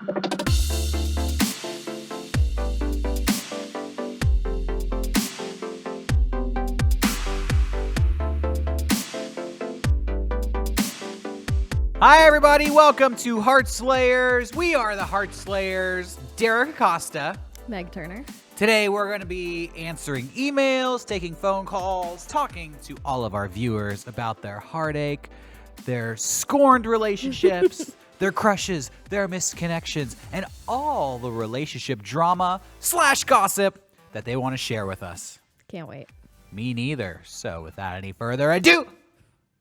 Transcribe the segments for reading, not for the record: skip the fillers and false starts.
Hi, everybody. Welcome to Heartslayers. We are the Heartslayers. Derrick Acosta. Meg Turner. Today, we're going to be answering emails, taking phone calls, talking to all of our viewers about their heartache, their scorned relationships, their crushes, their misconnections, and all the relationship drama / gossip that they want to share with us. Can't wait. Me neither. So without any further ado,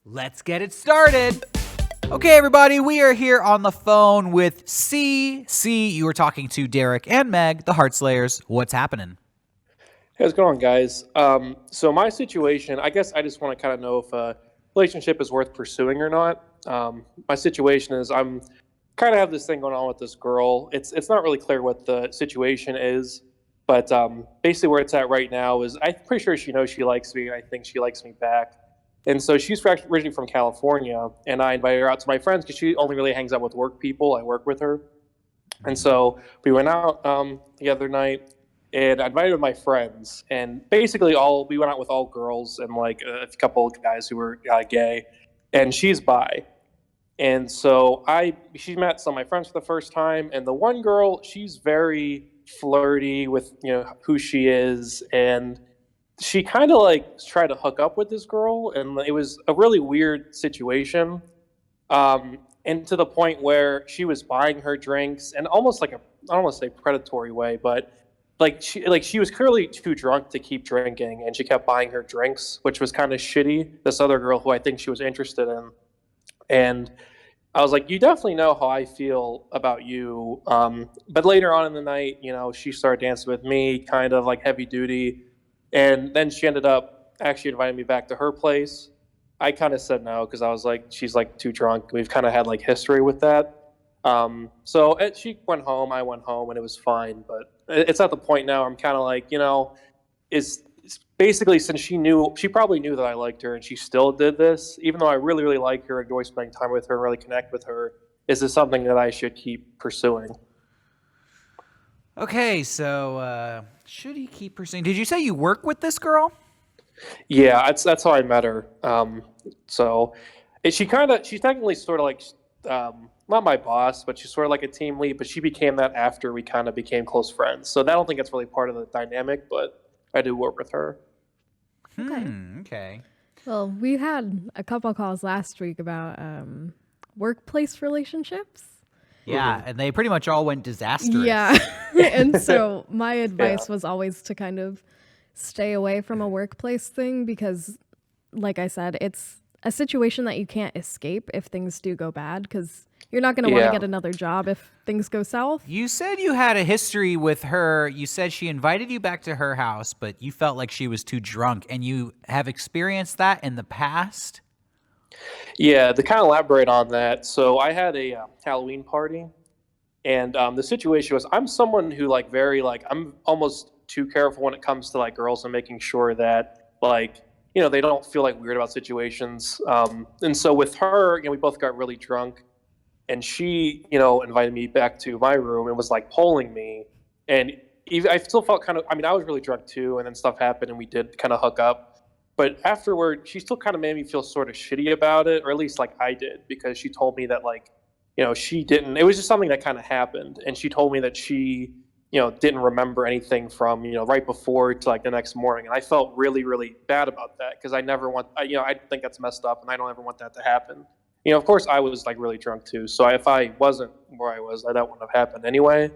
let's get it started. Okay, everybody, we are here on the phone with Cee Cee. You were talking to Derrick and Meg, the Heartslayers. What's happening? Hey, how's it going, guys? So my situation, I guess I just want to kind of know if a relationship is worth pursuing or not. My situation is I'm kind of have this thing going on with this girl. It's not really clear what the situation is, but basically where it's at right now is I'm pretty sure she knows she likes me, and I think she likes me back. And so she's originally from California, and I invited her out to my friends because she only really hangs out with work people. I work with her. And so we went out the other night, and I invited my friends. And basically we went out with all girls and like a couple of guys who were gay, and she's bi. And so she met some of my friends for the first time, and the one girl, she's very flirty with who she is, and she kind of like tried to hook up with this girl, and it was a really weird situation. And to the point where she was buying her drinks, and almost like I don't want to say predatory way, but she was clearly too drunk to keep drinking, and she kept buying her drinks, which was kind of shitty. This other girl who I think she was interested in, and I was like, you definitely know how I feel about you. But later on in the night, she started dancing with me, kind of like heavy duty. And then she ended up actually inviting me back to her place. I kind of said no because I was like, she's like too drunk. We've kind of had like history with that. She went home, I went home, and it was fine. But it's at the point now I'm kind of like, it's basically since she probably knew that I liked her, and she still did this, even though I really, really like her, enjoy spending time with her, really connect with her. Is this something that I should keep pursuing? Okay, so should he keep pursuing? Did you say you work with this girl? Yeah, that's how I met her. She's technically sort of like not my boss, but she's sort of like a team lead. But she became that after we kind of became close friends. So I don't think it's really part of the dynamic, but I do work with her. Okay. Well, we had a couple calls last week about workplace relationships. Yeah, and they pretty much all went disastrous. Yeah. And so my advice was always to kind of stay away from a workplace thing because, like I said, it's a situation that you can't escape if things do go bad because you're not going to want to get another job if things go south. You said you had a history with her. You said she invited you back to her house, but you felt like she was too drunk, and you have experienced that in the past? Yeah, to kind of elaborate on that, so I had a Halloween party, and the situation was I'm someone who I'm almost too careful when it comes to like girls and making sure that they don't feel like weird about situations. And so with her, we both got really drunk, and she invited me back to my room and was like polling me, and I still felt kind of. I mean, I was really drunk too, and then stuff happened, and we did kind of hook up. But afterward, she still kind of made me feel sort of shitty about it, or at least like I did, because she told me that she didn't. It was just something that kind of happened, and she told me that she didn't remember anything from right before to like the next morning, and I felt really, really bad about that because I never want. I think that's messed up, and I don't ever want that to happen. Of course, I was like really drunk too, so if I wasn't where I was, that wouldn't have happened anyway.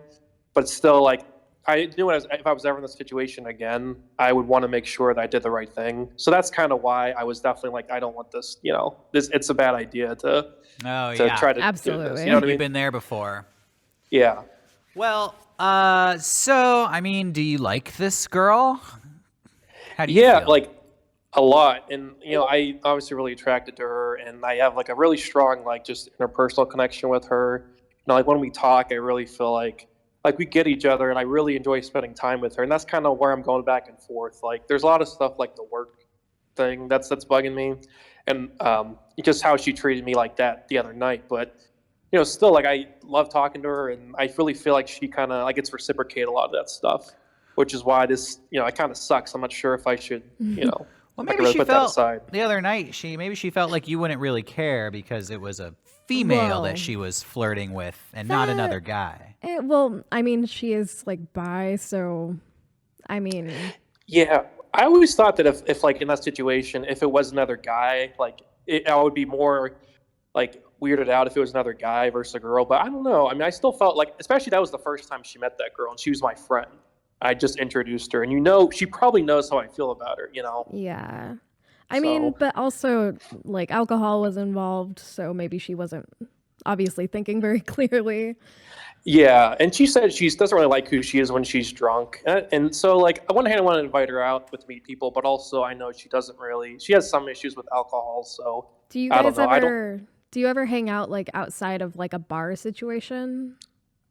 But still, like. I knew if I was ever in this situation again, I would want to make sure that I did the right thing. So that's kind of why I was definitely like, I don't want this. It's a bad idea to try to absolutely do this. You know what I mean? You've been there before. Yeah. Well, so I mean, do you like this girl? How do you feel? Like a lot, and I obviously really attracted to her, and I have like a really strong like just interpersonal connection with her. Like when we talk, I really feel like we get each other, and I really enjoy spending time with her, and that's kind of where I'm going back and forth. Like there's a lot of stuff like the work thing that's bugging me, and just how she treated me like that the other night. But still like I love talking to her, and I really feel like she kind of like gets reciprocated a lot of that stuff, which is why this, it kind of sucks. I'm not sure if I should, Well, if I maybe could really she put that felt aside. the other night. Maybe she felt like you wouldn't really care because it was a female that Well, she was flirting with, and not another that guy. well, I mean, she is like bi, so I mean, Yeah, I always thought that if like in that situation, if it was another guy, like I would be more like weirded out if it was another guy versus a girl. But I don't know. I mean, I still felt like, especially that was the first time she met that girl, and she was my friend. I just introduced her, and she probably knows how I feel about her. yeah. I mean, So but also like alcohol was involved, so maybe she wasn't obviously thinking very clearly. yeah, and she said she doesn't really like who she is when she's drunk, and so like on one hand, I want to invite her out with meet people, but also I know she doesn't really. She has some issues with alcohol, so Do you I don't guys know. I don't. ever do you ever hang out like outside of like a bar situation?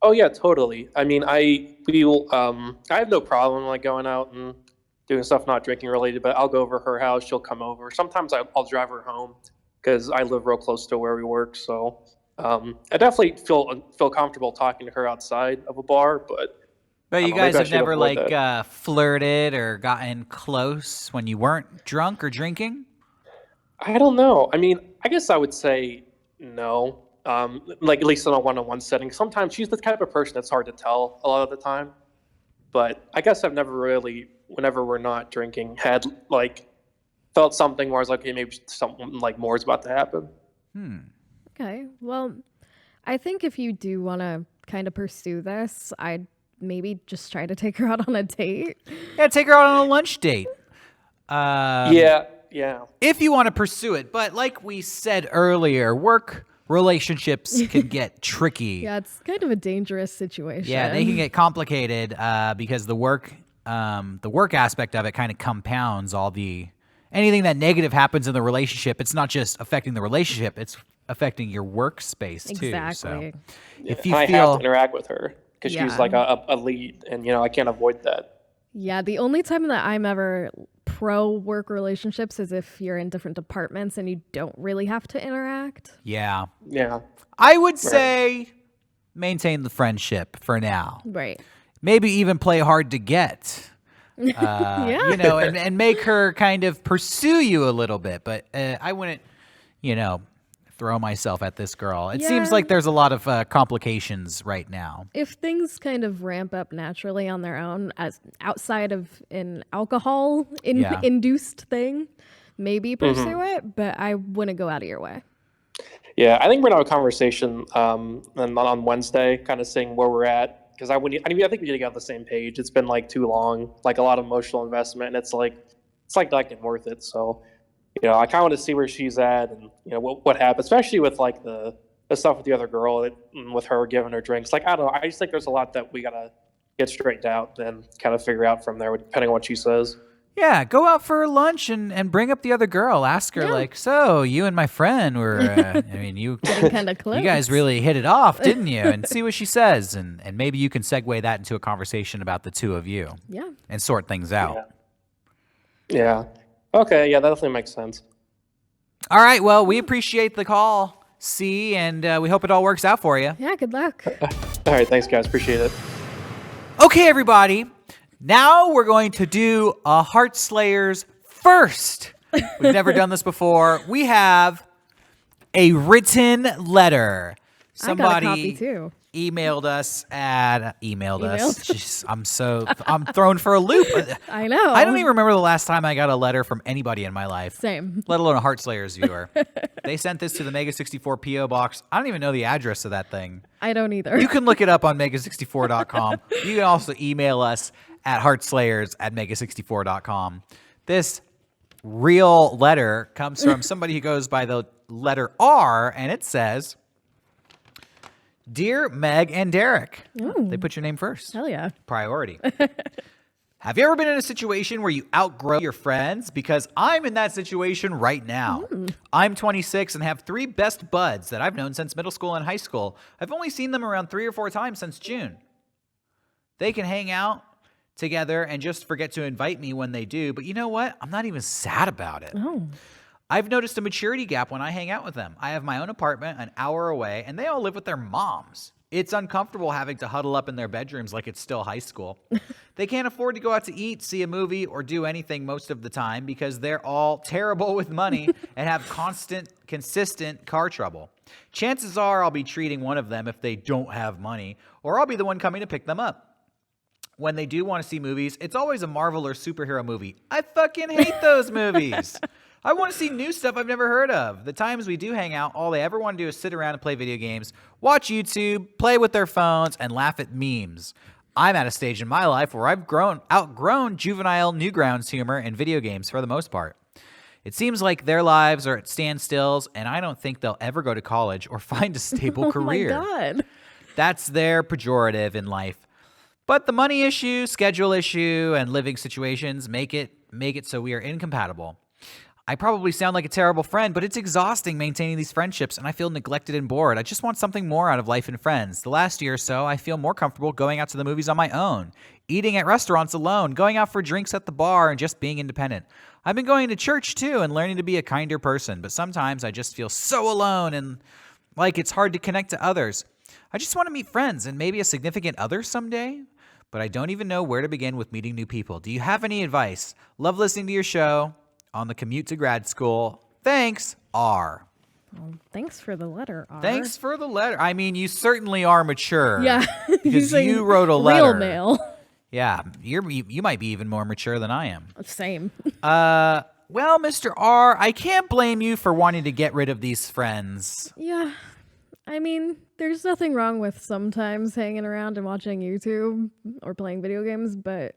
Oh yeah, totally. I mean, I have no problem like going out and doing stuff not drinking related, but I'll go over her house. She'll come over. Sometimes I'll drive her home because I live real close to where we work. So I definitely feel comfortable talking to her outside of a bar, but But I you don't know. Maybe guys I have should never avoid like that. flirted or gotten close when you weren't drunk or drinking? I don't know. I mean, I guess I would say no. Like at least in a one-on-one setting. Sometimes she's the type of person that's hard to tell a lot of the time. But I guess I've never really, whenever we're not drinking, had like felt something where I was like, okay, maybe something like more is about to happen. Hmm. Okay. Well, I think if you do want to kind of pursue this, I'd maybe just try to take her out on a date. Yeah, take her out on a lunch date. Yeah. If you want to pursue it. But like we said earlier, work relationships can get tricky. Yeah, it's kind of a dangerous situation. Yeah, they can get complicated because the work aspect of it kind of compounds anything that negative happens in the relationship. It's not just affecting the relationship; it's affecting your workspace too. Exactly. So if you And I have feel to interact with her because she's Yeah. like a lead, and I can't avoid that. Yeah, the only time that I'm ever pro work relationships is if you're in different departments and you don't really have to interact. yeah, Yeah. I would say maintain the friendship for now. Right. Maybe even play hard to get. Yeah. And make her kind of pursue you a little bit. But I wouldn't, throw myself at this girl. It seems Yeah. like there's a lot of complications right now. If things kind of ramp up naturally on their own as outside of an alcohol Yeah. induced thing, maybe pursue it, but I wouldn't go out of your way. Yeah, I think we're gonna have a conversation on Wednesday, kind of seeing where we're at. Because I think we need to get on the same page. It's been like too long, like a lot of emotional investment, and it's like not getting worth it. So, I kind of want to see where she's at, and what happened, especially with like the stuff with the other girl, with her giving her drinks. Like I don't know, I just think there's a lot that we gotta get straightened out, then kind of figure out from there, depending on what she says. Yeah, go out for lunch and bring up the other girl. Ask her, Yeah. like, so you and my friend were, you Getting kind of close. you guys really hit it off, didn't you? And see what she says. And maybe you can segue that into a conversation about the two of you Yeah. and sort things out. Yeah. Okay. Yeah, that definitely makes sense. All right. Well, we appreciate the call, C, and we hope it all works out for you. Yeah, good luck. All right. Thanks, guys. Appreciate it. Okay, everybody. Now we're going to do a Heartslayers first. We've never done this before. We have a written letter. I got a copy too. Emailed us. Emailed. Jeez, I'm thrown for a loop. I know. I don't even remember the last time I got a letter from anybody in my life. Same. Let alone a Heartslayers viewer. They sent this to the Mega 64 PO box. I don't even know the address of that thing. I don't either. You can look it up on mega64.com. You can also email us at heartslayers@mega64.com. This real letter comes from somebody who goes by the letter R, and it says, Dear Meg and Derrick. They put your name first. Hell yeah. Priority. Have you ever been in a situation where you outgrow your friends? Because I'm in that situation right now. I'm 26 and have 3 best buds that I've known since middle school and high school. I've only seen them around 3 or 4 times since June. They can hang out together and just forget to invite me when they do. But you know what? I'm not even sad about it. Oh. I've noticed a maturity gap when I hang out with them. I have my own apartment an hour away, and they all live with their moms. It's uncomfortable having to huddle up in their bedrooms like it's still high school. They can't afford to go out to eat, see a movie, or do anything most of the time because they're all terrible with money and have consistent car trouble. Chances are I'll be treating one of them if they don't have money, or I'll be the one coming to pick them up. When they do want to see movies, it's always a Marvel or superhero movie. I fucking hate those movies. I want to see new stuff I've never heard of. The times we do hang out, all they ever want to do is sit around and play video games, watch YouTube, play with their phones, and laugh at memes. I'm at a stage in my life where I've outgrown juvenile Newgrounds humor in video games for the most part. It seems like their lives are at standstills, and I don't think they'll ever go to college or find a stable career. Oh my God. That's their pejorative in life. But the money issue, schedule issue, and living situations make it so we are incompatible. I probably sound like a terrible friend, but it's exhausting maintaining these friendships, and I feel neglected and bored. I just want something more out of life and friends. The last year or so, I feel more comfortable going out to the movies on my own, eating at restaurants alone, going out for drinks at the bar, and just being independent. I've been going to church, too, and learning to be a kinder person, but sometimes I just feel so alone and like it's hard to connect to others. I just want to meet friends and maybe a significant other someday, but I don't even know where to begin with meeting new people. Do you have any advice? Love listening to your show. On the commute to grad school. Thanks, R. Well, thanks for the letter, R. Thanks for the letter. I mean, you certainly are mature. Yeah. Because you wrote a letter. Real mail. Yeah. You might be even more mature than I am. Same. Well, Mr. R, I can't blame you for wanting to get rid of these friends. Yeah. I mean, there's nothing wrong with sometimes hanging around and watching YouTube or playing video games, but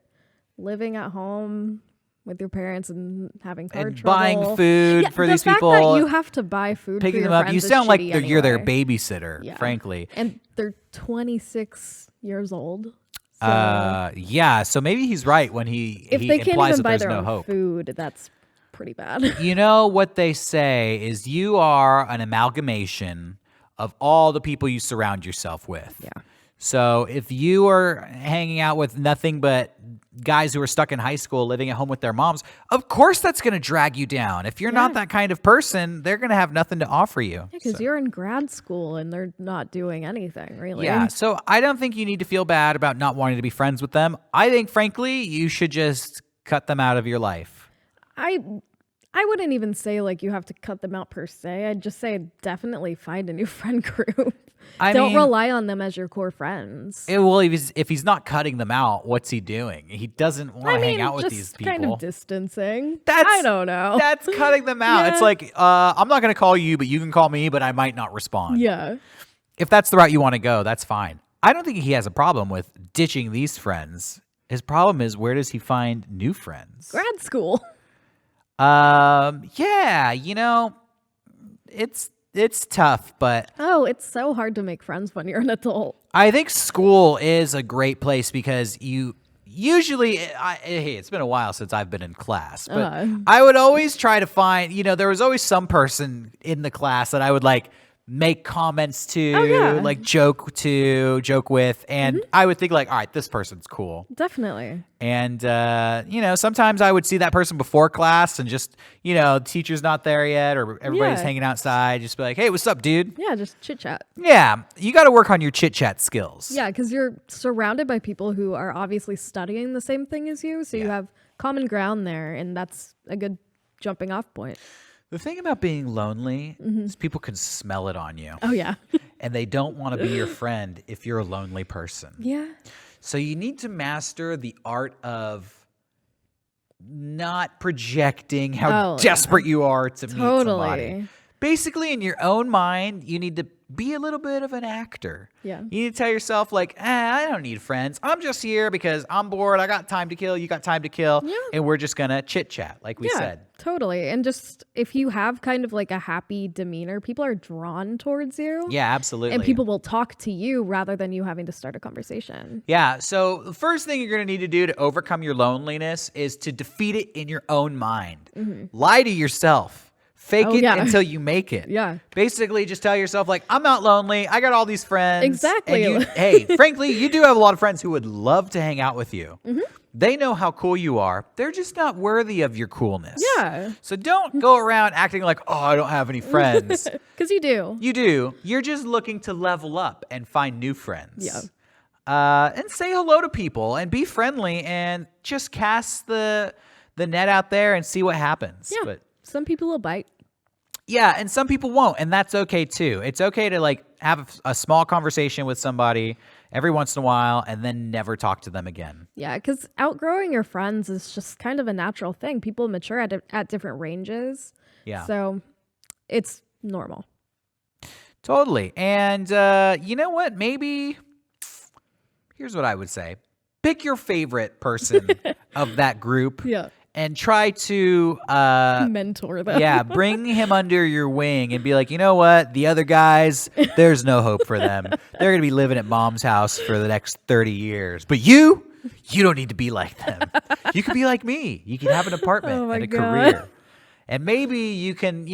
living at home with your parents and having car and trouble. Buying food for these people. The fact that you have to buy food picking for your them up. friends You is sound like shitty you're their anyway. babysitter, frankly. And they're 26 years old. So Yeah, so maybe he's right when he if they can't implies even that buy there's their no own hope. food, that's pretty bad. You know what they say is you are an amalgamation of all the people you surround yourself with. Yeah. So if you are hanging out with nothing but guys who are stuck in high school living at home with their moms, of course that's going to drag you down. If you're not that kind of person, they're going to have nothing to offer you. Because you're in grad school and they're not doing anything, really. Yeah, so I don't think you need to feel bad about not wanting to be friends with them. I think, frankly, you should just cut them out of your life. I wouldn't even say like you have to cut them out per se. I'd just say definitely find a new friend group. Don't rely on them as your core friends. Well, if he's not cutting them out, what's he doing? He doesn't want to hang out with these people. Kind of distancing. That's, I don't know. That's cutting them out. Yeah. It's like, I'm not going to call you, but you can call me, but I might not respond. Yeah. If that's the route you want to go, that's fine. I don't think he has a problem with ditching these friends. His problem is, where does he find new friends? Grad school. Yeah, it's tough, but Oh, it's so hard to make friends when you're an adult. I think school is a great place because you usually, hey, it's been a while since I've been in class, but I would always try to find, there was always some person in the class that I would like make comments to, like joke with, and I would think like, all right, this person's cool. Definitely. And, sometimes I would see that person before class and just, teacher's not there yet or everybody's hanging outside. Just be like, hey, what's up, dude? Yeah, just chit chat. Yeah, you got to work on your chit chat skills. Yeah, because you're surrounded by people who are obviously studying the same thing as you. So you have common ground there, and that's a good jumping off point. The thing about being lonely is people can smell it on you. Oh, yeah. And they don't want to be your friend if you're a lonely person. Yeah. So you need to master the art of not projecting how desperate you are to meet somebody. Basically, in your own mind, you need to be a little bit of an actor. Yeah. You need to tell yourself, like, I don't need friends. I'm just here because I'm bored. I got time to kill. You got time to kill. Yeah. And we're just going to chit-chat, like we said. Totally. And just if you have kind of like a happy demeanor, people are drawn towards you. Yeah, absolutely. And people will talk to you rather than you having to start a conversation. Yeah. So the first thing you're going to need to do to overcome your loneliness is to defeat it in your own mind. Lie to yourself. Fake Oh, it yeah. until you make it. Yeah. Basically, just tell yourself, like, I'm not lonely. I got all these friends. Exactly. And hey, frankly, you do have a lot of friends who would love to hang out with you. Mm-hmm. They know how cool you are. They're just not worthy of your coolness. Yeah. So don't go around acting like, oh, I don't have any friends. Because you do. You do. You're just looking to level up and find new friends. Yeah. And say hello to people and be friendly and just cast the net out there and see what happens. Yeah. But some people will bite. yeah, and some people won't, and that's okay too. It's okay to like have a small conversation with somebody every once in a while and then never talk to them again. Yeah, because outgrowing your friends is just kind of a natural thing. People mature at different ranges. Yeah. So it's normal. Totally. And you know what? Maybe here's what I would say. Pick your favorite person of that group. Yeah. And try to mentor them. Yeah, bring him under your wing and be like, you know what? The other guys, there's no hope for them. They're going to be living at mom's house for the next 30 years. But you don't need to be like them. You could be like me. You can have an apartment and a career. And maybe you can,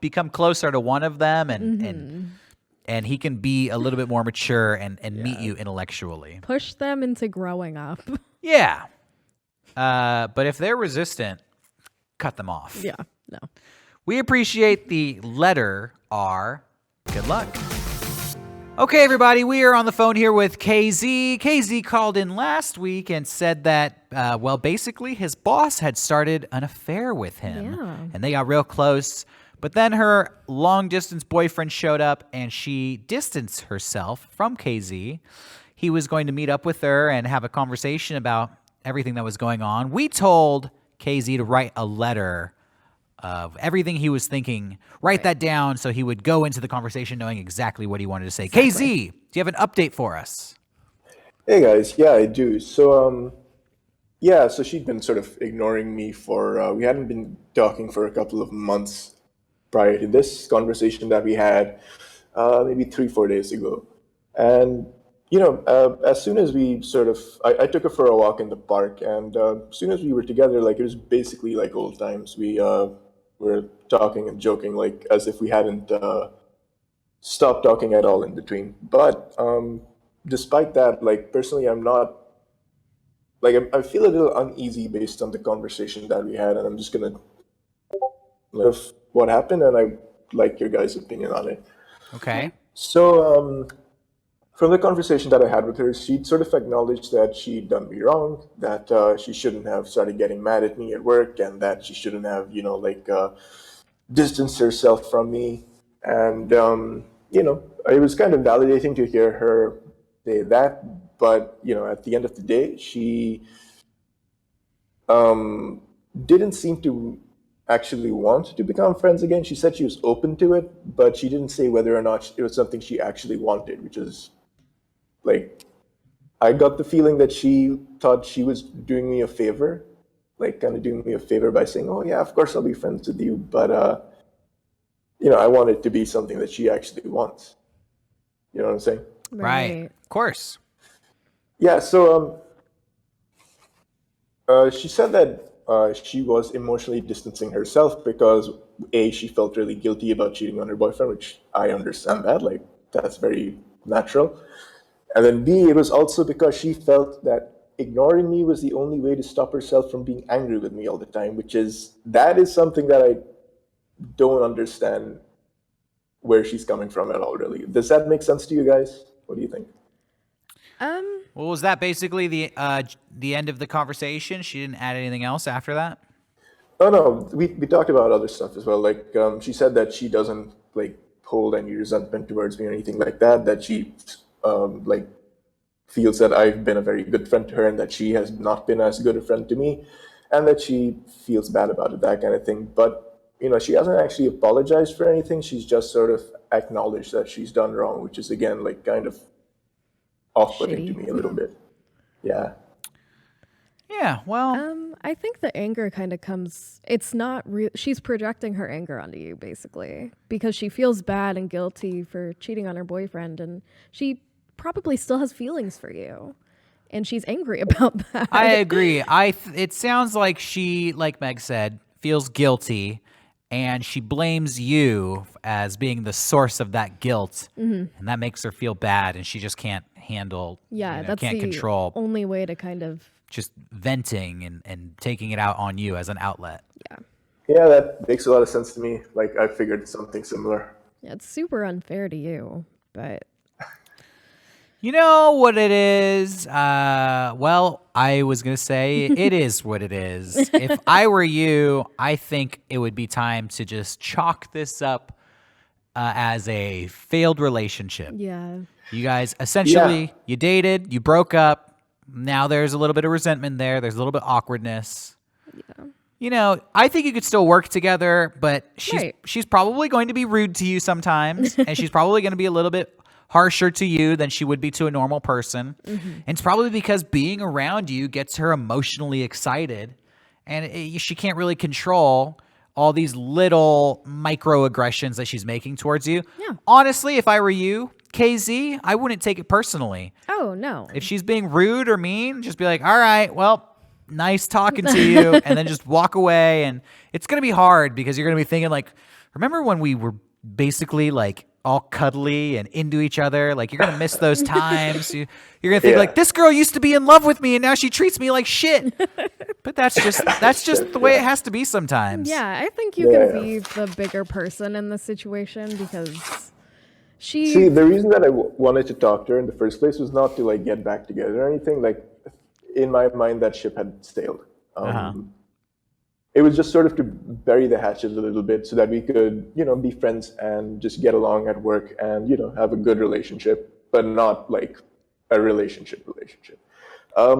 become closer to one of them and he can be a little bit more mature and meet you intellectually. Push them into growing up. Yeah. But if they're resistant, cut them off. Yeah, no. We appreciate the letter R. Good luck. Okay, everybody, we are on the phone here with KZ. KZ called in last week and said that, basically his boss had started an affair with him. Yeah. And they got real close. But then her long-distance boyfriend showed up and she distanced herself from KZ. He was going to meet up with her and have a conversation about everything that was going on. We told KZ to write a letter of everything he was thinking, write that down so he would go into the conversation knowing exactly what he wanted to say. Exactly. KZ, do you have an update for us? Hey guys, yeah, I do. So she'd been sort of ignoring me for, we hadn't been talking for a couple of months prior to this conversation that we had, maybe 3-4 days ago. And as soon as we I took her for a walk in the park, and as soon as we were together, like, it was basically like old times. We were talking and joking, like, as if we hadn't stopped talking at all in between. But despite that, like, personally, I'm not, like, I feel a little uneasy based on the conversation that we had, and I'm just gonna live what happened, and I like your guys' opinion on it. Okay. So, from the conversation that I had with her, she'd sort of acknowledged that she'd done me wrong, that she shouldn't have started getting mad at me at work, and that she shouldn't have, distanced herself from me. And, it was kind of validating to hear her say that. But, at the end of the day, she didn't seem to actually want to become friends again. She said she was open to it, but she didn't say whether or not it was something she actually wanted, which is, like, I got the feeling that she thought she was doing me a favor, like, kind of doing me a favor by saying, oh yeah, of course I'll be friends with you, but I want it to be something that she actually wants. You know what I'm saying? Right. Of course. Yeah, so she said that she was emotionally distancing herself because, A, she felt really guilty about cheating on her boyfriend, which I understand that, like, that's very natural. And then B, it was also because she felt that ignoring me was the only way to stop herself from being angry with me all the time, that is something that I don't understand where she's coming from at all, really. Does that make sense to you guys? What do you think? Well, was that basically the end of the conversation? She didn't add anything else after that? Oh, no, we talked about other stuff as well. Like, she said that she doesn't, like, hold any resentment towards me or anything like that, that she, feels that I've been a very good friend to her and that she has not been as good a friend to me, and that she feels bad about it, that kind of thing. But, she hasn't actually apologized for anything. She's just sort of acknowledged that she's done wrong, which is, again, like, kind of off-putting to me a little bit. Yeah. Yeah, well... I think the anger kind of comes, it's not real. She's projecting her anger onto you, basically, because she feels bad and guilty for cheating on her boyfriend, and she probably still has feelings for you, and she's angry about that. I agree. It sounds like she, like Meg said, feels guilty, and she blames you as being the source of that guilt, and that makes her feel bad, and she just can't handle, That's can't the control only way to kind of just venting and taking it out on you as an outlet. Yeah, that makes a lot of sense to me. Like, I figured something similar. Yeah, it's super unfair to you, but You know what it is? Well, I was going to say it is what it is. If I were you, I think it would be time to just chalk this up as a failed relationship. yeah. You guys essentially, you dated, you broke up. Now there's a little bit of resentment there. There's a little bit of awkwardness. I think you could still work together, but she's probably going to be rude to you sometimes, and she's probably going to be a little bit harsher to you than she would be to a normal person. And it's probably because being around you gets her emotionally excited, and she can't really control all these little microaggressions that she's making towards you. Yeah. Honestly, if I were you, KZ, I wouldn't take it personally. Oh, no. If she's being rude or mean, just be like, all right, well, nice talking to you, and then just walk away. And it's going to be hard because you're going to be thinking, like, remember when we were basically like all cuddly and into each other? Like, you're going to miss those times. You're going to think like, this girl used to be in love with me and now she treats me like shit. But that's just the way it has to be sometimes. Yeah, I think you can be the bigger person in the situation because See, the reason that I wanted to talk to her in the first place was not to like get back together or anything. Like, in my mind, that ship had sailed. It was just sort of to bury the hatchet a little bit so that we could, be friends and just get along at work and, have a good relationship, but not like a relationship. I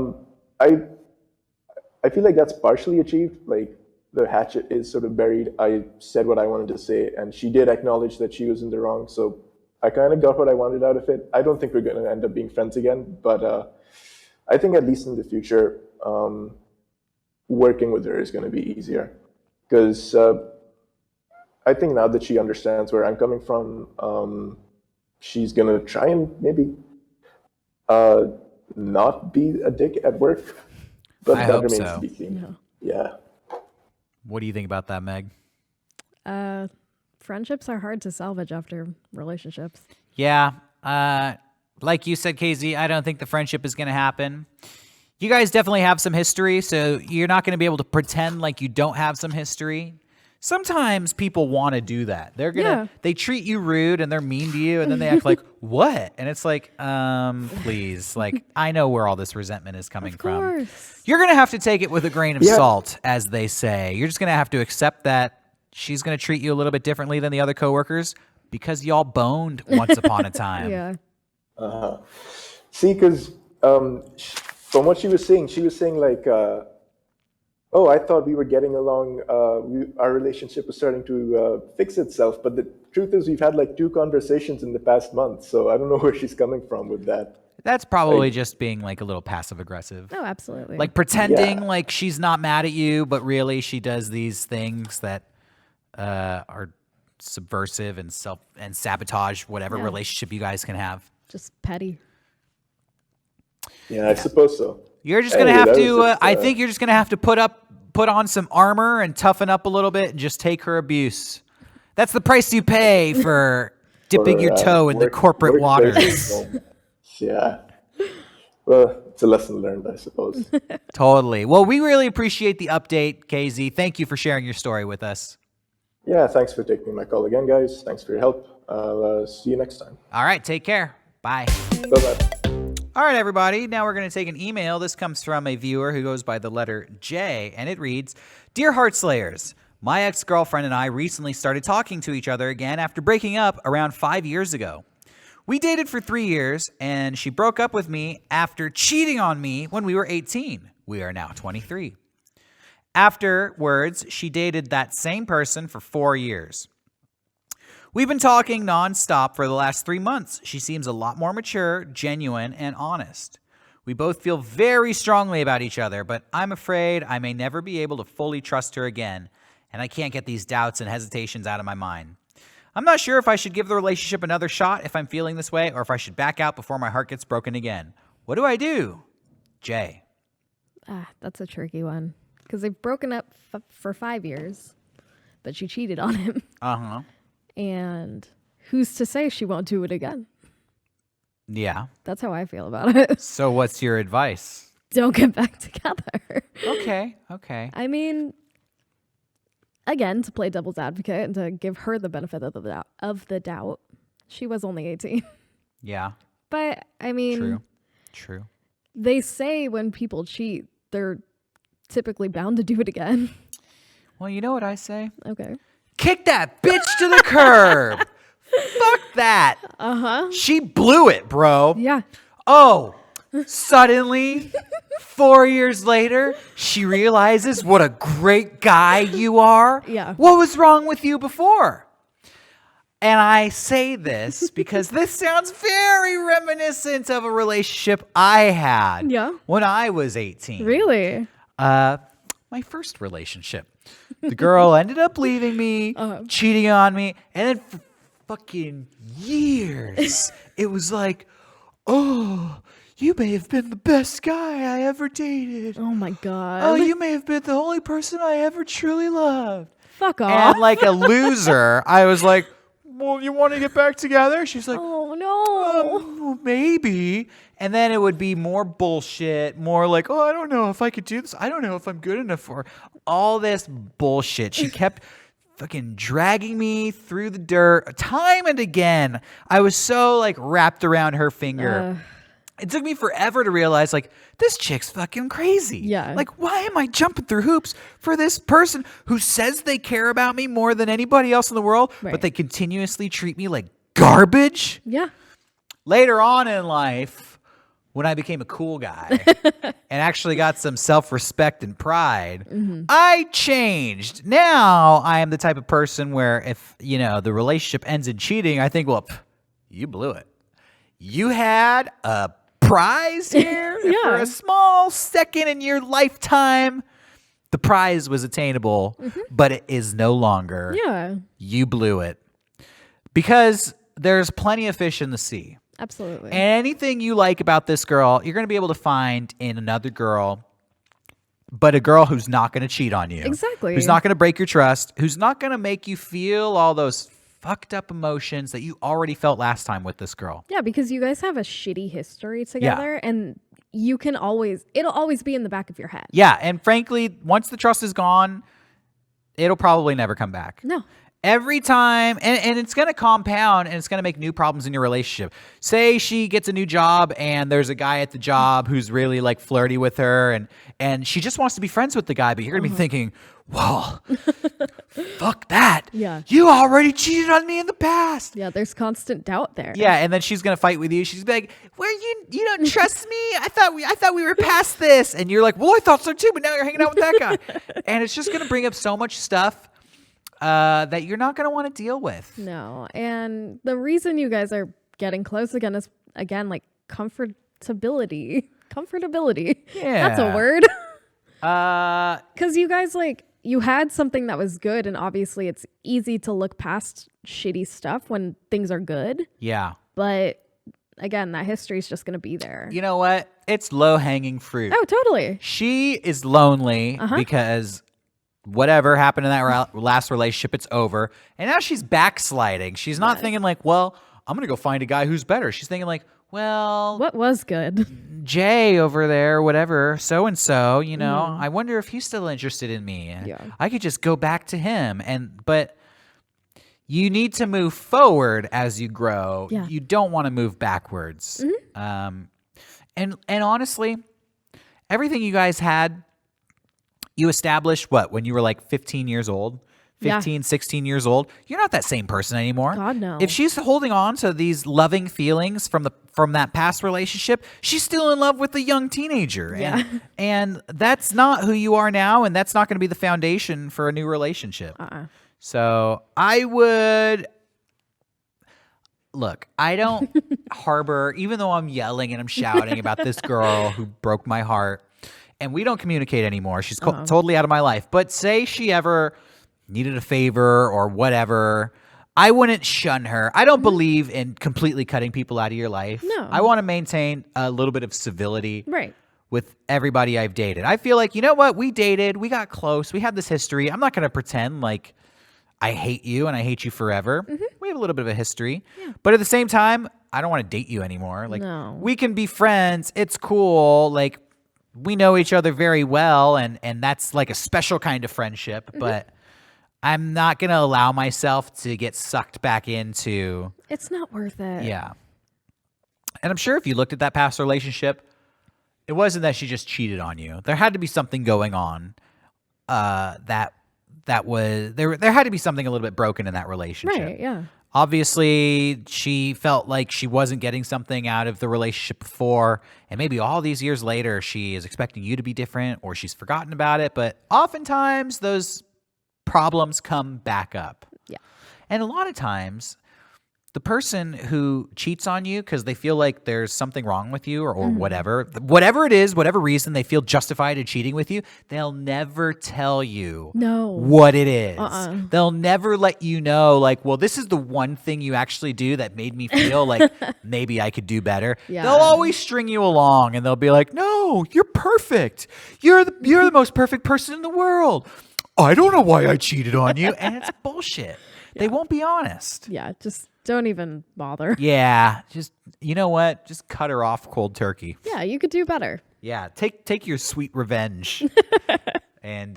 feel like that's partially achieved. Like, the hatchet is sort of buried. I said what I wanted to say, and she did acknowledge that she was in the wrong. So I kind of got what I wanted out of it. I don't think we're going to end up being friends again, but I think at least in the future, working with her is going to be easier because I think now that she understands where I'm coming from, she's going to try and maybe not be a dick at work, but I that hope remains so. to be seen. Yeah. What do you think about that, Meg? friendships are hard to salvage after relationships. Yeah. Like you said, KZ, I don't think the friendship is going to happen. You guys definitely have some history, so you're not going to be able to pretend like you don't have some history. Sometimes people want to do that. They treat you rude and they're mean to you, and then they act like, what? And it's like, please, like, I know where all this resentment is coming from. You're going to have to take it with a grain of salt, as they say. You're just going to have to accept that she's going to treat you a little bit differently than the other coworkers because y'all boned once upon a time. Yeah. See, because from what she was saying like, oh, I thought we were getting along. Our relationship was starting to fix itself. But the truth is we've had like 2 conversations in the past month. So I don't know where she's coming from with that. That's probably just being like a little passive aggressive. Oh, absolutely. Like pretending like she's not mad at you, but really she does these things that are subversive and sabotage whatever relationship you guys can have. Just petty. Yeah, I suppose so. You're just gonna have to. I think you're just gonna have to put on some armor and toughen up a little bit and just take her abuse. That's the price you pay for dipping your toe in the corporate waters. Yeah. Well, it's a lesson learned, I suppose. Totally. Well, we really appreciate the update, KZ. Thank you for sharing your story with us. Yeah, thanks for taking my call again, guys. Thanks for your help. I'll see you next time. All right, take care. Bye. Bye-bye. All right, everybody. Now we're going to take an email. This comes from a viewer who goes by the letter J, and it reads, Dear Heartslayers, my ex-girlfriend and I recently started talking to each other again after breaking up around 5 years ago. We dated for 3 years, and she broke up with me after cheating on me when we were 18. We are now 23. Afterwards, she dated that same person for 4 years. We've been talking nonstop for the last 3 months. She seems a lot more mature, genuine, and honest. We both feel very strongly about each other, but I'm afraid I may never be able to fully trust her again, and I can't get these doubts and hesitations out of my mind. I'm not sure if I should give the relationship another shot if I'm feeling this way, or if I should back out before my heart gets broken again. What do I do? Jay. That's a tricky one because they've broken up for 5 years. but she cheated on him. Uh-huh. And who's to say she won't do it again? Yeah. That's how I feel about it. So what's your advice? Don't get back together. Okay. I mean, again, to play devil's advocate and to give her the benefit of the doubt, she was only 18. Yeah. But I mean, True. they say when people cheat, they're typically bound to do it again. Well, you know what I say? Okay. Kick that bitch to the curb. Fuck that. She blew it, bro. Yeah. Oh, suddenly, 4 years later, she realizes what a great guy you are. Yeah. What was wrong with you before? And I say this because this sounds very reminiscent of a relationship I had when I was 18. Really? My first relationship. The girl ended up leaving me, cheating on me, and then for fucking years, it was like, oh, you may have been the best guy I ever dated. Oh my God. Oh, you may have been the only person I ever truly loved. Fuck off. And like a loser, I was like, well, you want to get back together? She's like, Oh no. maybe. And then it would be more bullshit, more like, oh, I don't know if I could do this. I don't know if I'm good enough for all this bullshit. She kept fucking dragging me through the dirt time and again. I was so like wrapped around her finger. It took me forever to realize, like, this chick's fucking crazy. Yeah. Like, why am I jumping through hoops for this person who says they care about me more than anybody else in the world, but they continuously treat me like garbage? Yeah. Later on in life, when I became a cool guy and actually got some self-respect and pride, I changed. Now I am the type of person where if, you know, the relationship ends in cheating, I think, well, you blew it. You had a prize here for a small second in your lifetime. The prize was attainable, but it is no longer. Yeah. You blew it. Because there's plenty of fish in the sea. Absolutely. And anything you like about this girl, you're going to be able to find in another girl, but a girl who's not going to cheat on you. Exactly. Who's not going to break your trust, who's not going to make you feel all those fucked up emotions that you already felt last time with this girl. Yeah, because you guys have a shitty history together and you can it'll always be in the back of your head. Yeah, and frankly, once the trust is gone, it'll probably never come back. No. Every time, and it's going to compound and it's going to make new problems in your relationship. Say she gets a new job and there's a guy at the job who's really like flirty with her and she just wants to be friends with the guy, but you're going to be thinking, well, fuck that. Yeah. You already cheated on me in the past. Yeah, there's constant doubt there. Yeah, and then she's going to fight with you. She's like, "Where you don't trust me? I thought we were past this." And you're like, "Well, I thought so too, but now you're hanging out with that guy." And it's just going to bring up so much stuff that you're not going to want to deal with. No. And the reason you guys are getting close again is, again, like comfortability. Yeah. That's a word. Because you guys, like, you had something that was good, and obviously it's easy to look past shitty stuff when things are good. Yeah. But again, that history is just going to be there. You know what? It's low-hanging fruit. Oh, totally. She is lonely because whatever happened in that last relationship, it's over. And now she's backsliding. She's not thinking like, well, I'm going to go find a guy who's better. She's thinking like, well, what was good? Jay over there, whatever, so-and-so, you know, I wonder if he's still interested in me. Yeah. I could just go back to him. But you need to move forward as you grow. Yeah. You don't want to move backwards. And honestly, everything you guys had, you established when you were like 15 years old? 15, 16 years old, you're not that same person anymore. God, no. If she's holding on to these loving feelings from that past relationship, she's still in love with a young teenager. Yeah. And that's not who you are now, and that's not going to be the foundation for a new relationship. So I would... Look, I don't harbor, even though I'm yelling and I'm shouting about this girl who broke my heart, and we don't communicate anymore. She's totally out of my life. But say she ever needed a favor or whatever, I wouldn't shun her. I don't believe in completely cutting people out of your life. No. I want to maintain a little bit of civility with everybody I've dated. I feel like, you know what? We dated. We got close. We had this history. I'm not going to pretend like I hate you and I hate you forever. We have a little bit of a history. But at the same time, I don't want to date you anymore. Like, No. we can be friends. It's cool. Like, we know each other very well, and that's like a special kind of friendship. But I'm not going to allow myself to get sucked back into. It's not worth it. Yeah. And I'm sure if you looked at that past relationship, it wasn't that she just cheated on you. There had to be something going on that was there had to be something a little bit broken in that relationship. Right, yeah. Obviously, she felt like she wasn't getting something out of the relationship before, and maybe all these years later, she is expecting you to be different, or she's forgotten about it. But oftentimes, those problems come back up. Yeah. And a lot of times, the person who cheats on you because they feel like there's something wrong with you or whatever it is, whatever reason they feel justified in cheating with you, they'll never tell you what it is. They'll never let you know, like, well, this is the one thing you actually do that made me feel like maybe I could do better. Yeah. They'll always string you along and they'll be like, no, you're perfect. You're the most perfect person in the world. I don't know why I cheated on you. And it's bullshit. They won't be honest. Yeah, just don't even bother. Yeah, just, you know what? Just cut her off cold turkey. Yeah, you could do better. Yeah, take your sweet revenge and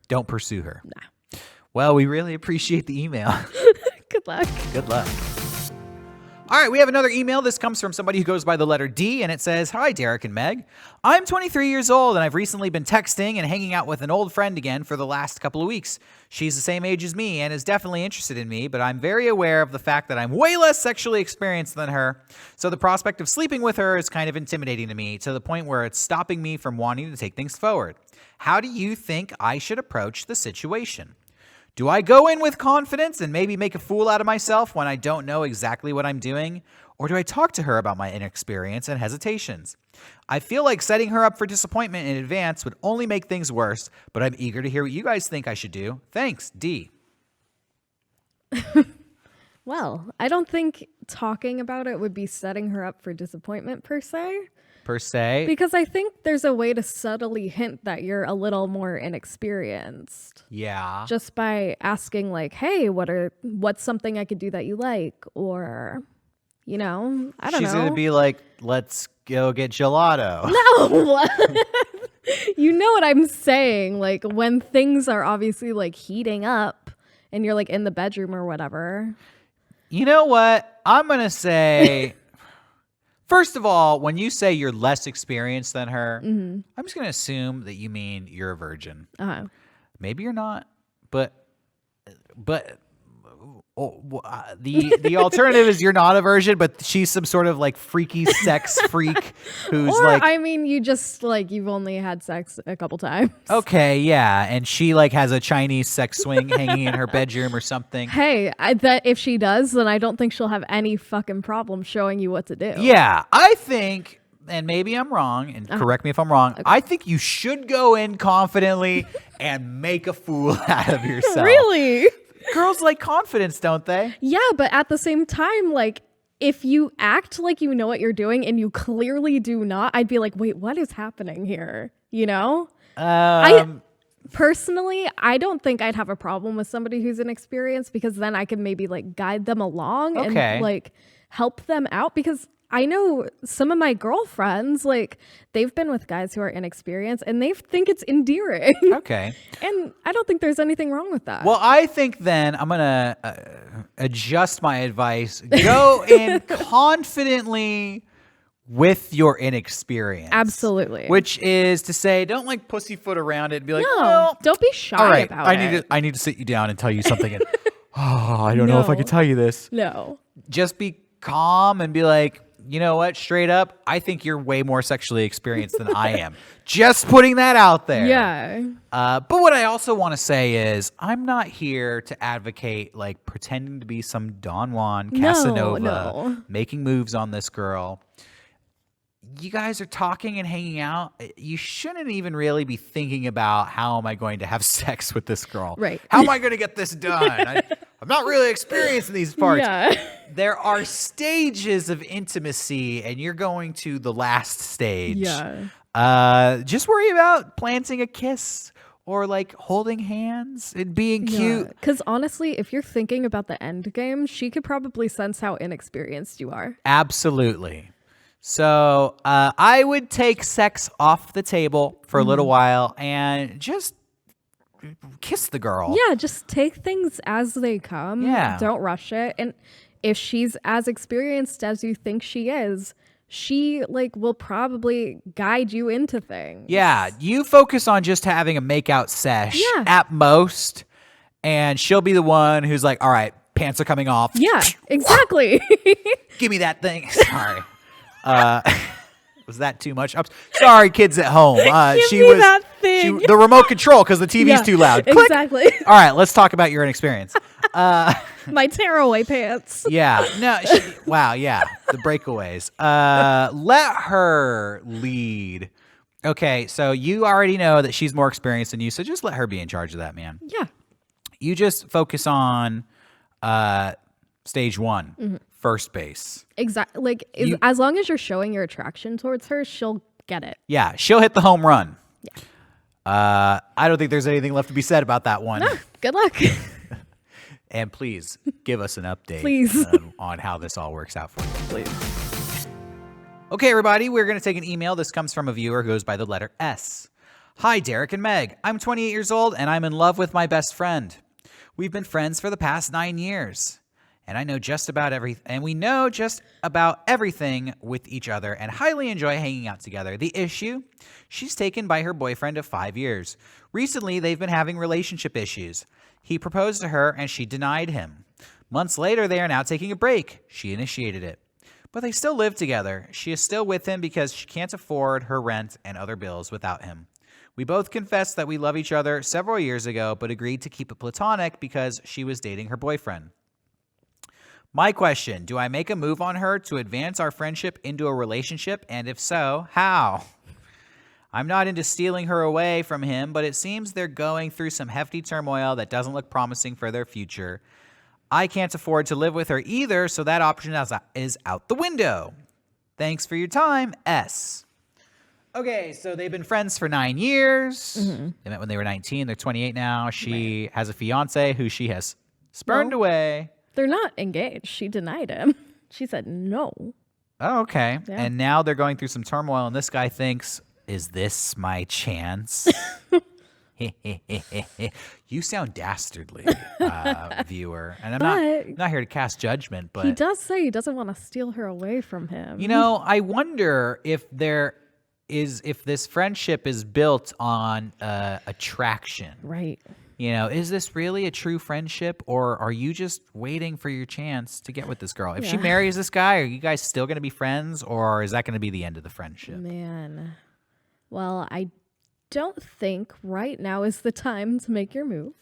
don't pursue her. Nah. Well, we really appreciate the email. Good luck. Good luck. All right, we have another email. This comes from somebody who goes by the letter D, and it says, "Hi, Derrick and Meg. I'm 23 years old, and I've recently been texting and hanging out with an old friend again for the last couple of weeks. She's the same age as me and is definitely interested in me, but I'm very aware of the fact that I'm way less sexually experienced than her. So the prospect of sleeping with her is kind of intimidating to me, to the point where it's stopping me from wanting to take things forward. How do you think I should approach the situation? Do I go in with confidence and maybe make a fool out of myself when I don't know exactly what I'm doing? Or do I talk to her about my inexperience and hesitations? I feel like setting her up for disappointment in advance would only make things worse, but I'm eager to hear what you guys think I should do. Thanks, D." Well, I don't think talking about it would be setting her up for disappointment per se. Per se? Because I think there's a way to subtly hint that you're a little more inexperienced. Yeah. Just by asking like, hey, what's something I could do that you like? Or, I don't know. She's going to be like, let's go get gelato. No! You know what I'm saying? Like when things are obviously like heating up and you're like in the bedroom or whatever. You know what? I'm going to say... First of all, when you say you're less experienced than her, I'm just going to assume that you mean you're a virgin. Uh-huh. Maybe you're not, but the alternative is you're not a virgin, but she's some sort of like freaky sex freak who's Or, like, I mean, you just like you've only had sex a couple times. okay, yeah, and she like has a Chinese sex swing hanging in her bedroom or something. Hey, that if she does, then I don't think she'll have any fucking problem showing you what to do. Yeah, I think, and maybe I'm wrong, and correct me if I'm wrong, I think you should go in confidently and make a fool out of yourself. Really? Girls like confidence, don't they? Yeah, but at the same time, like, if you act like you know what you're doing and you clearly do not, I'd be like, wait, what is happening here? Personally, I don't think I'd have a problem with somebody who's inexperienced because then I can maybe like guide them along and like help them out because I know some of my girlfriends, like they've been with guys who are inexperienced and they think it's endearing. Okay. And I don't think there's anything wrong with that. Well, I think then I'm going to adjust my advice. Go in confidently with your inexperience. Absolutely. Which is to say, don't like pussyfoot around it and be like, no, well, don't be shy all right, about it. I need to sit you down and tell you something. And, I don't know if I can tell you this. No. Just be calm and be like, you know what? Straight up, I think you're way more sexually experienced than I am. Just putting that out there. Yeah. But what I also want to say is I'm not here to advocate like pretending to be some Don Juan Casanova making moves on this girl. You guys are talking and hanging out. You shouldn't even really be thinking about how am I going to have sex with this girl? Right. How am I going to get this done? I'm not really experienced in these parts. Yeah. There are stages of intimacy, and you're going to the last stage. Yeah. Just worry about planting a kiss or like holding hands and being cute. Because honestly, if you're thinking about the end game, she could probably sense how inexperienced you are. Absolutely. So I would take sex off the table for a little while and just kiss the girl. Yeah, just take things as they come. Yeah. Don't rush it. And if she's as experienced as you think she is, she like will probably guide you into things. Yeah, you focus on just having a makeout sesh at most, and she'll be the one who's like, all right, pants are coming off. Yeah, exactly. Give me that thing. Sorry. Was that too much? I'm sorry, kids at home. Give me that thing. The remote control because the TV's too loud. Click. Exactly. All right, let's talk about your inexperience. My tearaway pants. Yeah. No. Wow. Yeah. The breakaways. Let her lead. Okay. So you already know that she's more experienced than you. So just let her be in charge of that, man. Yeah. You just focus on stage one, first base. Exactly. Like as long as you're showing your attraction towards her, she'll get it. Yeah. She'll hit the home run. Yeah. I don't think there's anything left to be said about that one. No, good luck. And please give us an update Please. On how this all works out for you. Please. Okay, everybody, we're going to take an email. This comes from a viewer who goes by the letter S. Hi, Derrick and Meg. I'm 28 years old, and I'm in love with my best friend. We've been friends for the past 9 years, and we know just about everything with each other and highly enjoy hanging out together. The issue? She's taken by her boyfriend of 5 years. Recently, they've been having relationship issues. He proposed to her, and she denied him. Months later, they are now taking a break. She initiated it. But they still live together. She is still with him because she can't afford her rent and other bills without him. We both confessed that we love each other several years ago, but agreed to keep it platonic because she was dating her boyfriend. My question, do I make a move on her to advance our friendship into a relationship? And if so, how? I'm not into stealing her away from him, but it seems they're going through some hefty turmoil that doesn't look promising for their future. I can't afford to live with her either, so that option is out the window. Thanks for your time, S. Okay, so they've been friends for 9 years. They met when they were 19. They're 28 now. She has a fiance who she has spurned away. They're not engaged. She denied him. She said no. Oh, okay. Yeah. And now they're going through some turmoil, and this guy thinks, is this my chance? You sound dastardly, viewer. And I'm not here to cast judgment, but he does say he doesn't want to steal her away from him. You know, I wonder if this friendship is built on attraction. Right. You know, is this really a true friendship, or are you just waiting for your chance to get with this girl? If she marries this guy, are you guys still going to be friends, or is that going to be the end of the friendship? Man. Well, I don't think right now is the time to make your move.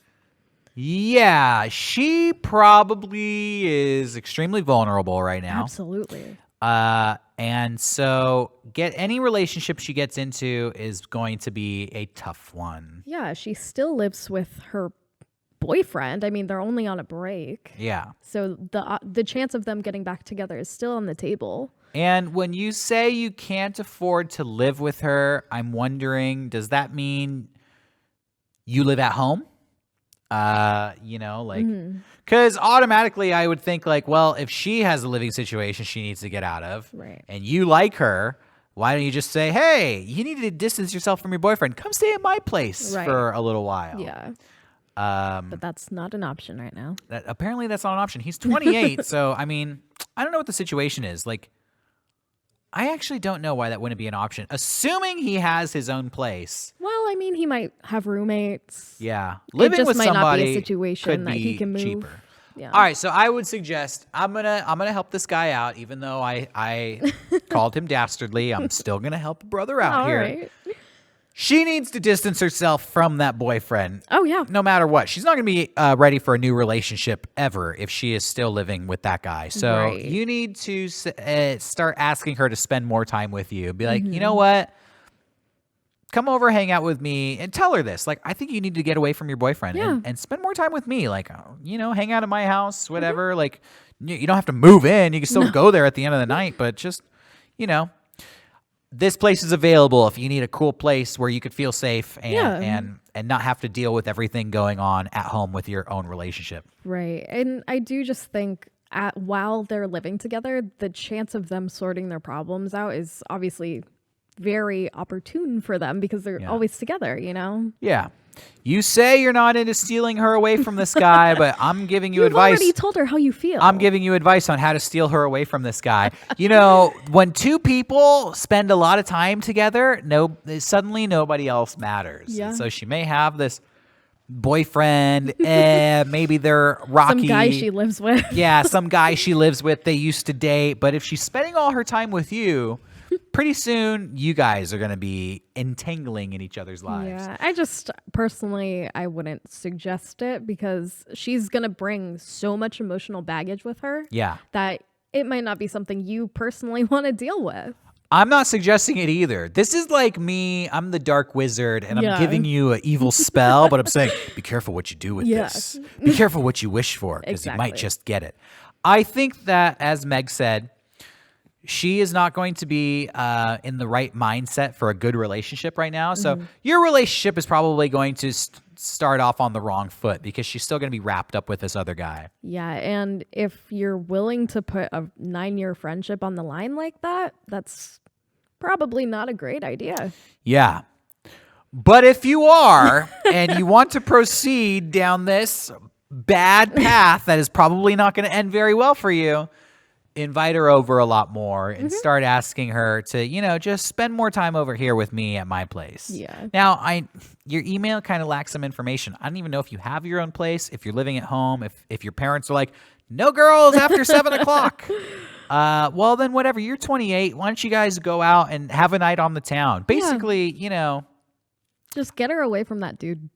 Yeah, she probably is extremely vulnerable right now. Absolutely. And so any relationship she gets into is going to be a tough one. Yeah, she still lives with her boyfriend. I mean, they're only on a break. Yeah. So the chance of them getting back together is still on the table. And when you say you can't afford to live with her, I'm wondering, does that mean you live at home? Because automatically I would think like, well, if she has a living situation she needs to get out of, right, and you like her, why don't you just say, hey, you need to distance yourself from your boyfriend. Come stay at my place for a little while. Yeah. But that's not an option right now. Apparently that's not an option. He's 28, so I mean, I don't know what the situation is. Like, I actually don't know why that wouldn't be an option, assuming he has his own place. Well, I mean, he might have roommates. Yeah, living with somebody not be a situation that he can move. Cheaper. Yeah. All right, so I would suggest I'm gonna help this guy out, even though I called him dastardly. I'm still gonna help a brother out here. Right. She needs to distance herself from that boyfriend. Oh, yeah. No matter what. She's not going to be ready for a new relationship ever if she is still living with that guy. So you need to start asking her to spend more time with you. Be like, you know what? Come over, hang out with me, and tell her this. Like, I think you need to get away from your boyfriend and spend more time with me. Like, hang out at my house, whatever. Like, you don't have to move in. You can still go there at the end of the night, but just, this place is available if you need a cool place where you could feel safe and Yeah. and not have to deal with everything going on at home with your own relationship. Right. And I do just think while they're living together, the chance of them sorting their problems out is obviously very opportune for them because they're Yeah. always together, you know? Yeah. You say you're not into stealing her away from this guy, but I'm giving you You've advice. already told her how you feel. I'm giving you advice on how to steal her away from this guy. You know, when two people spend a lot of time together, suddenly nobody else matters. Yeah. And so she may have this boyfriend, maybe they're rocky. Some guy she lives with. Yeah, some guy she lives with, they used to date. But if she's spending all her time with you, pretty soon you guys are going to be entangling in each other's lives. Yeah, I just personally, I wouldn't suggest it because she's going to bring so much emotional baggage with her Yeah. that it might not be something you personally want to deal with. I'm not suggesting it either. This is like me. I'm the dark wizard, and I'm Yeah. giving you an evil spell, but I'm saying, be careful what you do with Yes. this. Be careful what you wish for, because you might Exactly. just get it. I think that, as Meg said, she is not going to be in the right mindset for a good relationship right now. So your relationship is probably going to start off on the wrong foot because she's still going to be wrapped up with this other guy. Yeah, and if you're willing to put a 9-year friendship on the line like that, that's probably not a great idea. Yeah. But if you are and you want to proceed down this bad path that is probably not going to end very well for you, invite her over a lot more and start asking her to, just spend more time over here with me at my place. Yeah. Now, your email kind of lacks some information. I don't even know if you have your own place, if you're living at home, if your parents are like, no girls after 7 o'clock. Well, then whatever. You're 28. Why don't you guys go out and have a night on the town? Basically, Just get her away from that dude.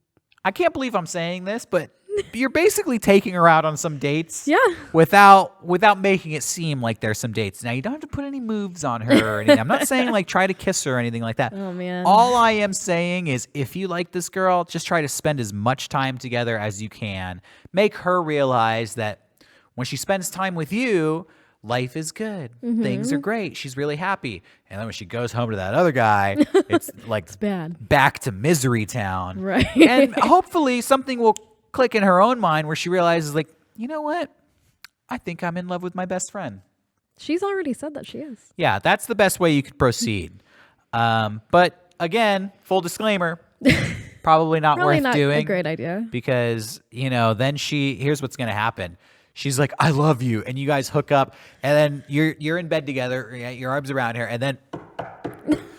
I can't believe I'm saying this, but you're basically taking her out on some dates. Yeah. Without making it seem like there's some dates. Now, you don't have to put any moves on her or anything. I'm not saying like try to kiss her or anything like that. Oh, man. All I am saying is if you like this girl, just try to spend as much time together as you can. Make her realize that when she spends time with you, life is good. Things are great. She's really happy. And then when she goes home to that other guy, it's like It's bad. back to misery town. Right. And hopefully something will click in her own mind where she realizes, like, you know what? I think I'm in love with my best friend. She's already said that she is. Yeah, that's the best way you could proceed. But again, full disclaimer, probably not Probably worth not doing. a great idea. Because, then here's what's going to happen. She's like, I love you. And you guys hook up. And then you're in bed together. Your arms around her. And then,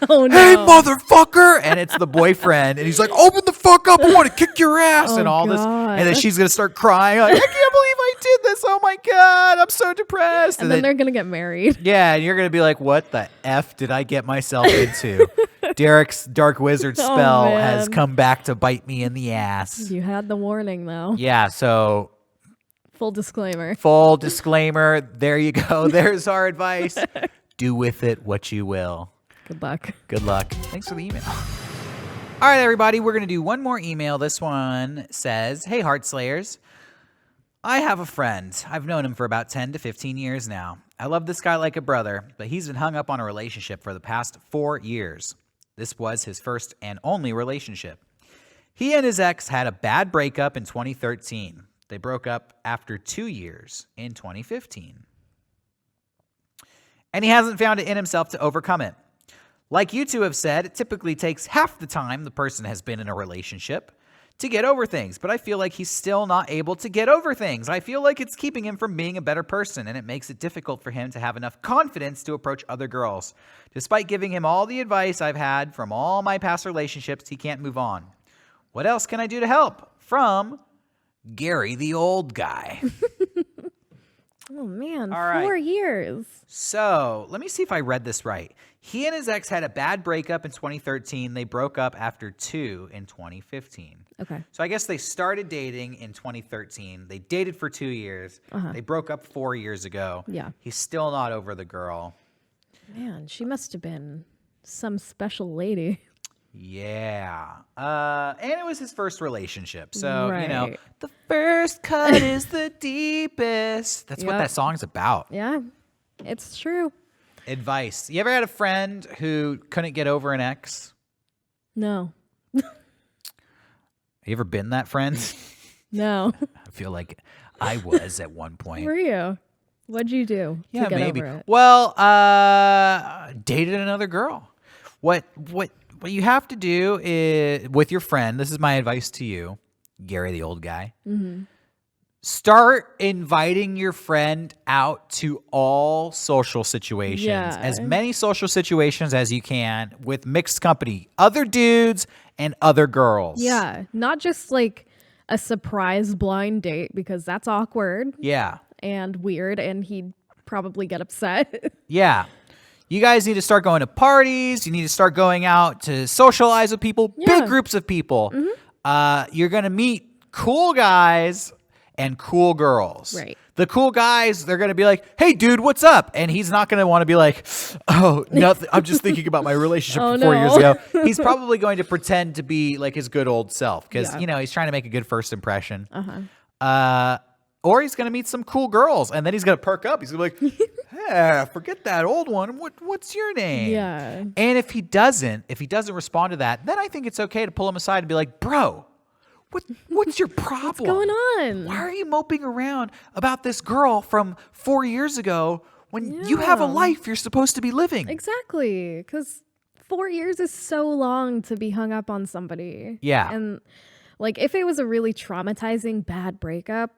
Oh, no. hey, motherfucker. And it's the boyfriend. And he's like, open the fuck up. I want to kick your ass. Oh, and all this. God. And then she's going to start crying. Like, I can't believe I did this. Oh, my God. I'm so depressed. And then they're going to get married. yeah. And you're going to be like, what the F did I get myself into? Derek's dark wizard Oh, spell has man. come back to bite me in the ass. You had the warning, though. Yeah. So Full disclaimer. full disclaimer. There you go. There's our advice. Do with it what you will. Good luck. Good luck. Thanks for the email. All right, everybody. We're going to do one more email. This one says, hey, Heartslayers. I have a friend. I've known him for about 10 to 15 years now. I love this guy like a brother, but he's been hung up on a relationship for the past 4 years. This was his first and only relationship. He and his ex had a bad breakup in 2013. They broke up after 2 years in 2015. And he hasn't found it in himself to overcome it. Like you two have said, it typically takes half the time the person has been in a relationship to get over things, but I feel like he's still not able to get over things. I feel like it's keeping him from being a better person, and it makes it difficult for him to have enough confidence to approach other girls. Despite giving him all the advice I've had from all my past relationships, he can't move on. What else can I do to help? From Gary, the old guy. Oh, man. All right. 4 years. So let me see if I read this right. He and his ex had a bad breakup in 2013. They broke up after 2 in 2015. Okay. So I guess they started dating in 2013. They dated for 2 years. They broke up 4 years ago. Yeah. He's still not over the girl. Man, she must have been some special lady. Yeah. And it was his first relationship. So, Right. the first cut is the deepest. That's what Yep. that song's about. Yeah, it's true. Advice. You ever had a friend who couldn't get over an ex? No. You ever been that friend? No. I feel like I was at one point. Were you? What'd you do Yeah, to get maybe. over it? Well, dated another girl. What you have to do is, with your friend, this is my advice to you, Gary, the old guy. Mm-hmm. Start inviting your friend out to all social situations, Yeah. as many social situations as you can with mixed company, other dudes and other girls. Yeah, not just like a surprise blind date because that's awkward Yeah. and weird and he'd probably get upset. Yeah. You guys need to start going to parties. You need to start going out to socialize with people, Yeah. big groups of people. You're going to meet cool guys and cool girls. Right. The cool guys, they're going to be like, hey, dude, what's up? And he's not going to want to be like, oh, nothing. I'm just thinking about my relationship Oh, from 4 years no. ago. He's probably going to pretend to be like his good old self because, Yeah. you know, he's trying to make a good first impression. Uh-huh. Or he's going to meet some cool girls, and then he's going to perk up. He's going to be like, hey, forget that old one. What's your name? Yeah. And if he doesn't respond to that, then I think it's okay to pull him aside and be like, bro, what's your problem? What's going on? Why are you moping around about this girl from 4 years ago when you have a Yeah. life you're supposed to be living? Exactly. Because 4 years is so long to be hung up on somebody. Yeah. And like if it was a really traumatizing bad breakup,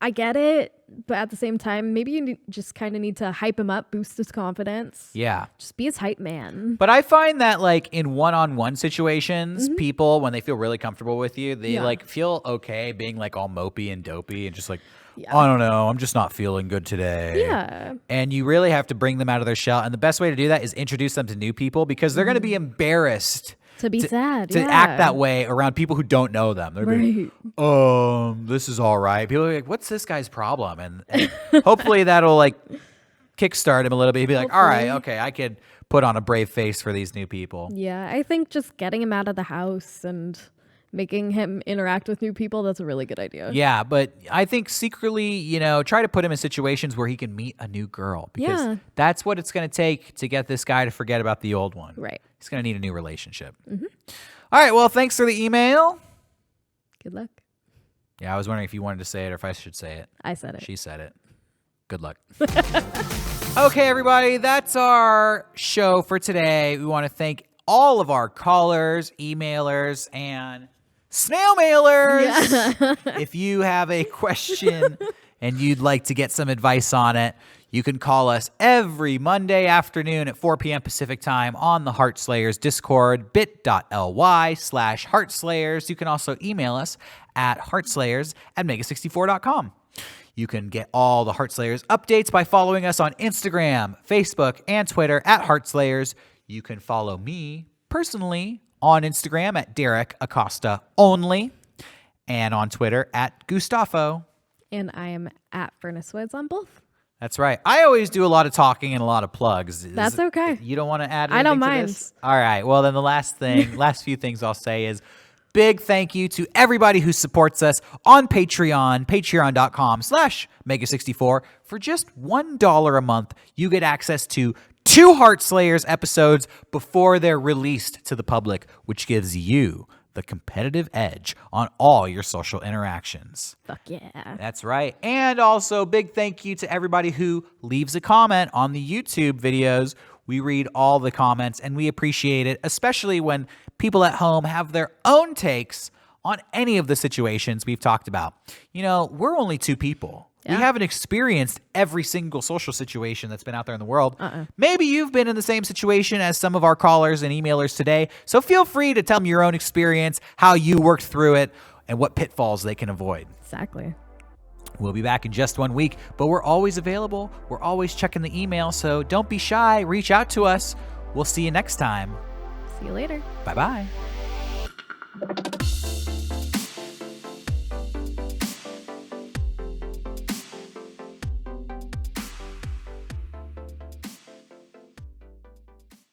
I get it. But at the same time, maybe you just kind of need to hype him up, boost his confidence. Yeah. Just be his hype man. But I find that like in one-on-one situations, people, when they feel really comfortable with you, they Yeah. like feel okay being like all mopey and dopey and just like, Yeah. I don't know, I'm just not feeling good today. Yeah. And you really have to bring them out of their shell. And the best way to do that is introduce them to new people because they're going to be embarrassed To be sad. to act that way around people who don't know them. They're Right. this is all right. People are like, what's this guy's problem? And hopefully that'll like kickstart him a little bit. He'd be like, all right, Hopefully. okay, I could put on a brave face for these new people. Yeah. I think just getting him out of the house and making him interact with new people, that's a really good idea. Yeah, but I think secretly, you know, try to put him in situations where he can meet a new girl because Yeah. that's what it's going to take to get this guy to forget about the old one. Right. He's going to need a new relationship. All right, well, thanks for the email. Good luck. Yeah, I was wondering if you wanted to say it or if I should say it. I said it. She said it. Good luck. Okay, everybody, that's our show for today. We want to thank all of our callers, emailers, and snail mailers. If you have a question and you'd like to get some advice on it, you can call us every Monday afternoon at 4 p.m. Pacific time on the Heartslayers Discord, bit.ly/Heartslayers. You can also email us at heartslayers@mega64.com. You can get all the Heartslayers updates by following us on Instagram, Facebook, and Twitter at Heartslayers. You can follow me personally on Instagram at Derrick Acosta only and on Twitter at Gustavo. And I am at Furnace Woods on both. That's right. I always do a lot of talking and a lot of plugs. That's okay. You don't want to add anything I don't to mind. this? All right. Well, then the last few things I'll say is big thank you to everybody who supports us on Patreon, patreon.com/Mega64. For just $1 a month, you get access to 2 Heartslayers episodes before they're released to the public, which gives you the competitive edge on all your social interactions. Fuck yeah. That's right. And also, big thank you to everybody who leaves a comment on the YouTube videos. We read all the comments and we appreciate it, especially when people at home have their own takes on any of the situations we've talked about. You know, we're only 2 people. Yeah. We haven't experienced every single social situation that's been out there in the world. Maybe you've been in the same situation as some of our callers and emailers today. So feel free to tell them your own experience, how you worked through it, and what pitfalls they can avoid. Exactly. We'll be back in just 1 week, but we're always available. We're always checking the email, so don't be shy. Reach out to us. We'll see you next time. See you later. Bye-bye.